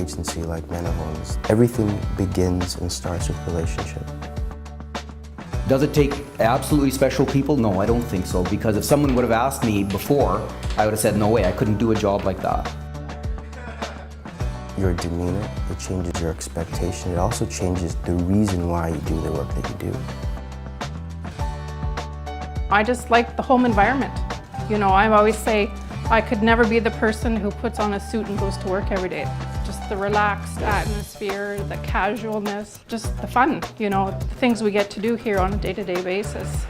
agency like Manor Homes, everything begins and starts with relationship. Does it take absolutely special people? No, I don't think so, because if someone would have asked me before, I would have said, no way, I couldn't do a job like that. Your demeanor, it changes your expectation. It also changes the reason why you do the work that you do. I just like the home environment. You know, I always say I could never be the person who puts on a suit and goes to work every day. Just the relaxed atmosphere, the casualness, just the fun, you know, the things we get to do here on a day-to-day basis.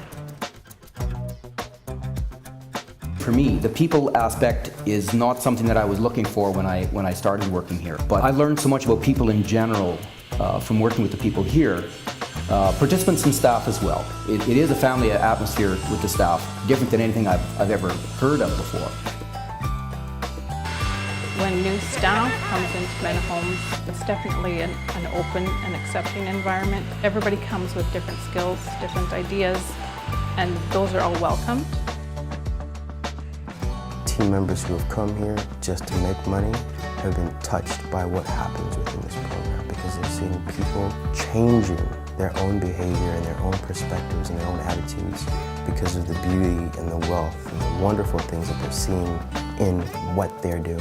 For me, the people aspect is not something that I was looking for when I started working here. But I learned so much about people in general from working with the people here, participants and staff as well. It is a family atmosphere with the staff, different than anything I've ever heard of before. When new staff comes into Manor Homes, it's definitely an open and accepting environment. Everybody comes with different skills, different ideas, and those are all welcomed. Team members who have come here just to make money have been touched by what happens within this program because they're seeing people changing their own behavior and their own perspectives and their own attitudes because of the beauty and the wealth and the wonderful things that they're seeing in what they're doing.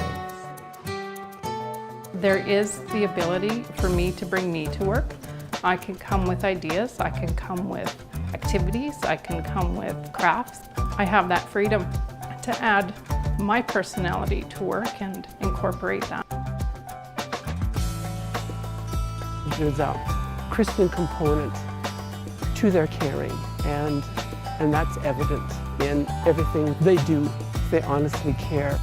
There is the ability for me to bring me to work. I can come with ideas, I can come with activities, I can come with crafts. I have that freedom to add my personality to work and incorporate that. There's a Christian component to their caring, and that's evident in everything they do. They honestly care.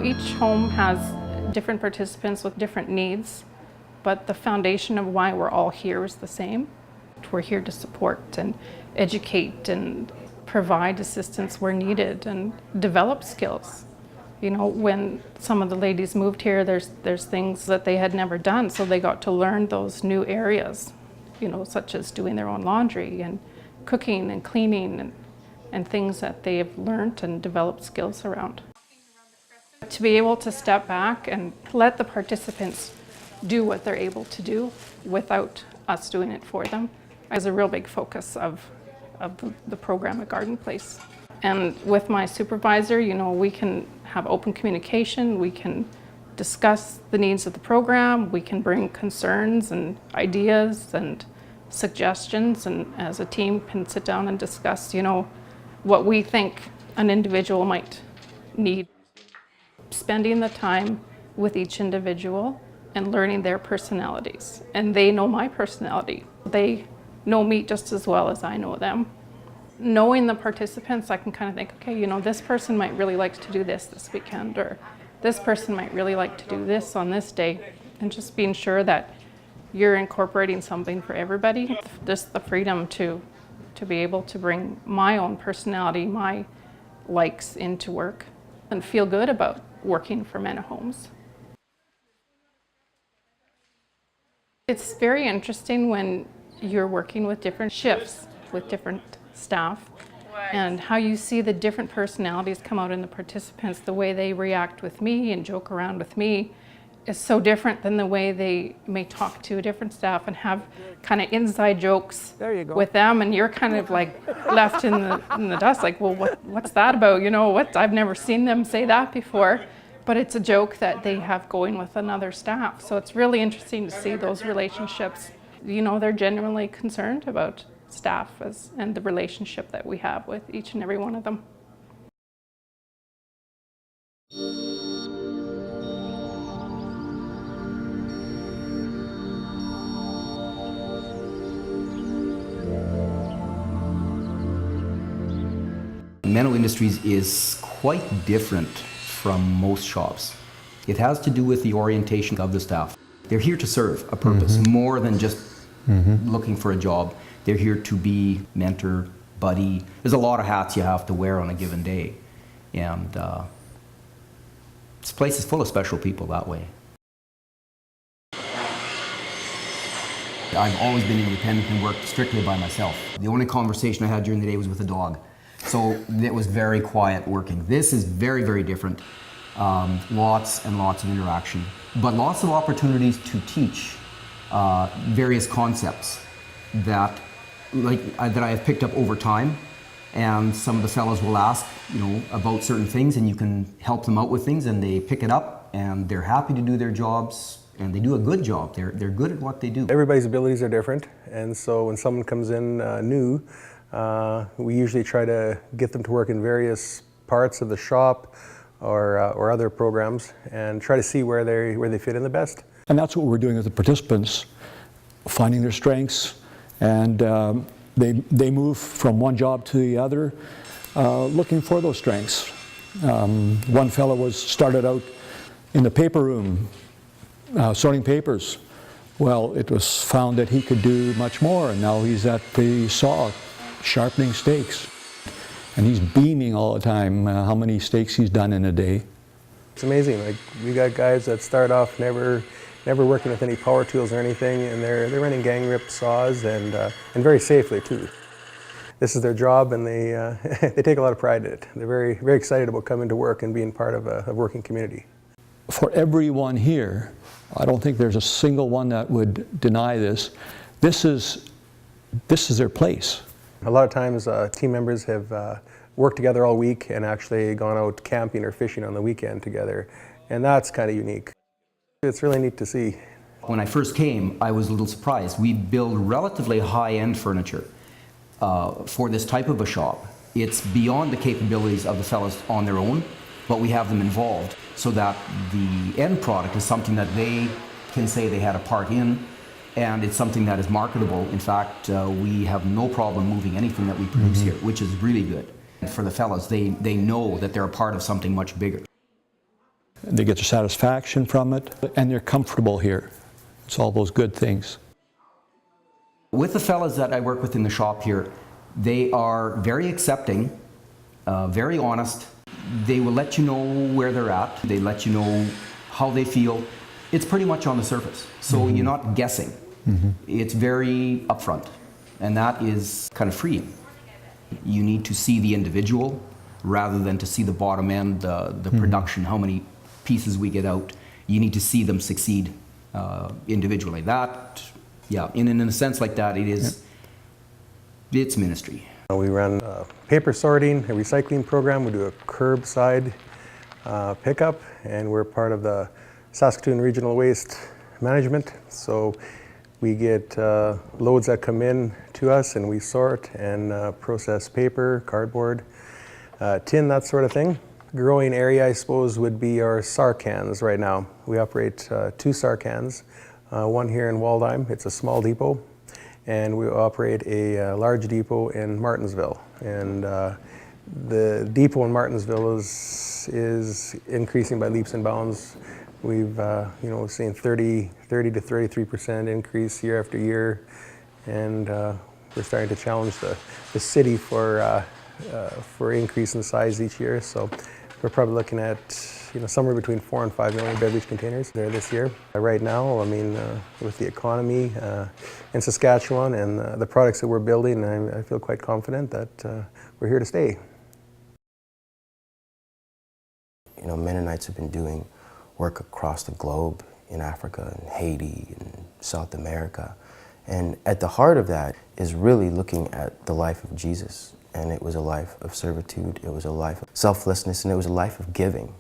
Each home has different participants with different needs, but the foundation of why we're all here is the same. We're here to support and educate and provide assistance where needed and develop skills. You know, when some of the ladies moved here, there's things that they had never done, so they got to learn those new areas, you know, such as doing their own laundry and cooking and cleaning and things that they've learned and developed skills around. To be able to step back and let the participants do what they're able to do without us doing it for them is a real big focus of the program at Garden Place. And with my supervisor, you know, we can have open communication, we can discuss the needs of the program, we can bring concerns and ideas and suggestions, and as a team can sit down and discuss, you know, what we think an individual might need. Spending the time with each individual and learning their personalities. And they know my personality. They know me just as well as I know them. Knowing the participants, I can kind of think, okay, you know, this person might really like to do this weekend, or this person might really like to do this on this day. And just being sure that you're incorporating something for everybody. Just the freedom to be able to bring my own personality, my likes into work and feel good about working for Manor Homes. It's very interesting when you're working with different shifts, with different staff, and how you see the different personalities come out in the participants. The way they react with me and joke around with me is so different than the way they may talk to a different staff and have kind of inside jokes with them, and you're kind of like left in the dust, like, well, what's that about? You know, I've never seen them say that before. But it's a joke that they have going with another staff. So it's really interesting to see those relationships. You know, they're genuinely concerned about staff and the relationship that we have with each and every one of them. Menno Industries is quite different from most shops. It has to do with the orientation of the staff. They're here to serve a purpose more than just looking for a job. They're here to be mentor, buddy. There's a lot of hats you have to wear on a given day. And this place is full of special people that way. I've always been independent and worked strictly by myself. The only conversation I had during the day was with a dog. So it was very quiet working. This is very, very different. Lots and lots of interaction, but lots of opportunities to teach various concepts that I have picked up over time. And some of the fellows will ask, about certain things, and you can help them out with things, and they pick it up, and they're happy to do their jobs, and they do a good job. They're good at what they do. Everybody's abilities are different, and so when someone comes in new, we usually try to get them to work in various parts of the shop or other programs, and try to see where they fit in the best. And that's what we're doing with the participants, finding their strengths, and they move from one job to the other, looking for those strengths. One fellow started out in the paper room, sorting papers. Well, it was found that he could do much more, and now he's at the saw, sharpening steaks. And he's beaming all the time how many steaks he's done in a day. It's amazing. Like, we got guys that start off never working with any power tools or anything, and they're running gang rip saws, and very safely too. This is their job, and they they take a lot of pride in it. They're very, very excited about coming to work and being part of a working community. For everyone here, I don't think there's a single one that would deny this. This is their place. A lot of times team members have worked together all week and actually gone out camping or fishing on the weekend together, and that's kind of unique. It's really neat to see. When I first came, I was a little surprised. We build relatively high-end furniture for this type of a shop. It's beyond the capabilities of the fellows on their own, but we have them involved so that the end product is something that they can say they had a part in, and it's something that is marketable. In fact, we have no problem moving anything that we produce here, which is really good. And for the fellows, they know that they're a part of something much bigger. They get their satisfaction from it, and they're comfortable here. It's all those good things. With the fellas that I work with in the shop here, they are very accepting, very honest. They will let you know where they're at. They let you know how they feel. It's pretty much on the surface, so you're not guessing. It's very upfront, and that is kind of freeing. You need to see the individual rather than to see the bottom end, the production, how many pieces we get out. You need to see them succeed individually. That, yeah, in a sense like that, it's ministry. We run paper sorting, a recycling program. We do a curbside pickup, and we're part of the Saskatoon Regional Waste Management. So we get loads that come in to us, and we sort and process paper, cardboard, tin, that sort of thing. Growing area, I suppose, would be our SAR cans right now. We operate 2 SAR cans, one here in Waldheim. It's a small depot, and we operate a large depot in Martensville. And the depot in Martensville is increasing by leaps and bounds. We've seen 30 to 33% increase year after year, and we're starting to challenge the city for increase in size each year. So we're probably looking at somewhere between 4 and 5 million beverage containers there this year. Right now, I mean, with the economy in Saskatchewan and the products that we're building, I feel quite confident that we're here to stay. Mennonites have been doing work across the globe, in Africa and Haiti and South America. And at the heart of that is really looking at the life of Jesus. And it was a life of servitude, it was a life of selflessness, and it was a life of giving.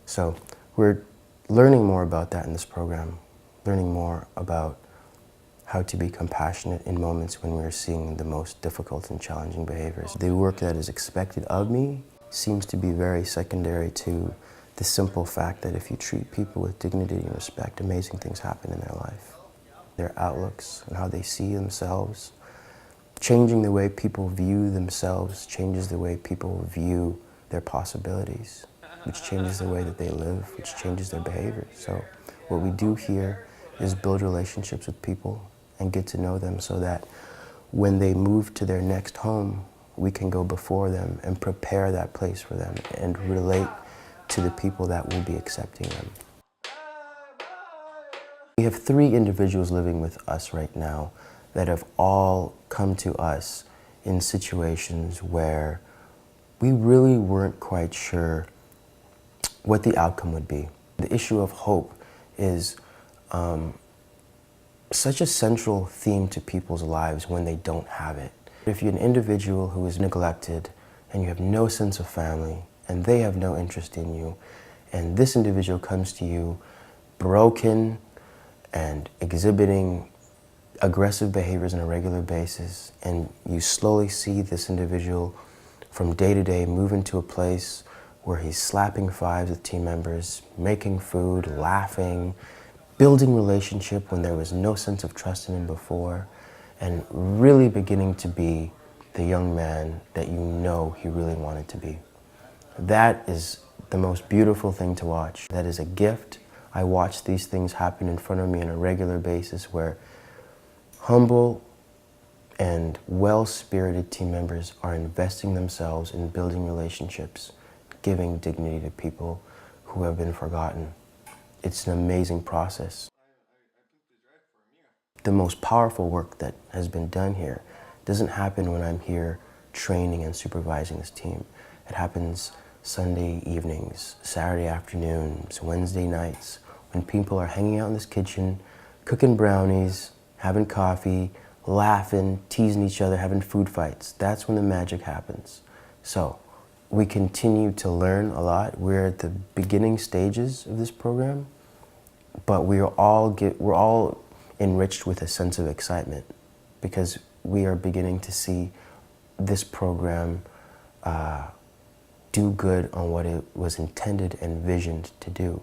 So we're learning more about that in this program, learning more about how to be compassionate in moments when we're seeing the most difficult and challenging behaviors. The work that is expected of me seems to be very secondary to the simple fact that if you treat people with dignity and respect, amazing things happen in their life. Their outlooks and how they see themselves changing the way people view themselves changes the way people view their possibilities, which changes the way that they live, which changes their behavior. So what we do here is build relationships with people and get to know them so that when they move to their next home, we can go before them and prepare that place for them and relate to the people that will be accepting them. We have 3 individuals living with us right now that have all come to us in situations where we really weren't quite sure what the outcome would be. The issue of hope is such a central theme to people's lives when they don't have it. If you're an individual who is neglected and you have no sense of family and they have no interest in you, and this individual comes to you broken and exhibiting aggressive behaviors on a regular basis, and you slowly see this individual from day to day move into a place where he's slapping fives with team members, making food, laughing, building relationship when there was no sense of trust in him before, and really beginning to be the young man that you know he really wanted to be. That is the most beautiful thing to watch. That is a gift. I watch these things happen in front of me on a regular basis where humble and well-spirited team members are investing themselves in building relationships, giving dignity to people who have been forgotten. It's an amazing process. The most powerful work that has been done here doesn't happen when I'm here training and supervising this team. It happens Sunday evenings, Saturday afternoons, Wednesday nights, when people are hanging out in this kitchen, cooking brownies, having coffee, laughing, teasing each other, having food fights. That's when the magic happens. So we continue to learn a lot. We're at the beginning stages of this program, but we're all enriched with a sense of excitement because we are beginning to see this program do good on what it was intended and visioned to do.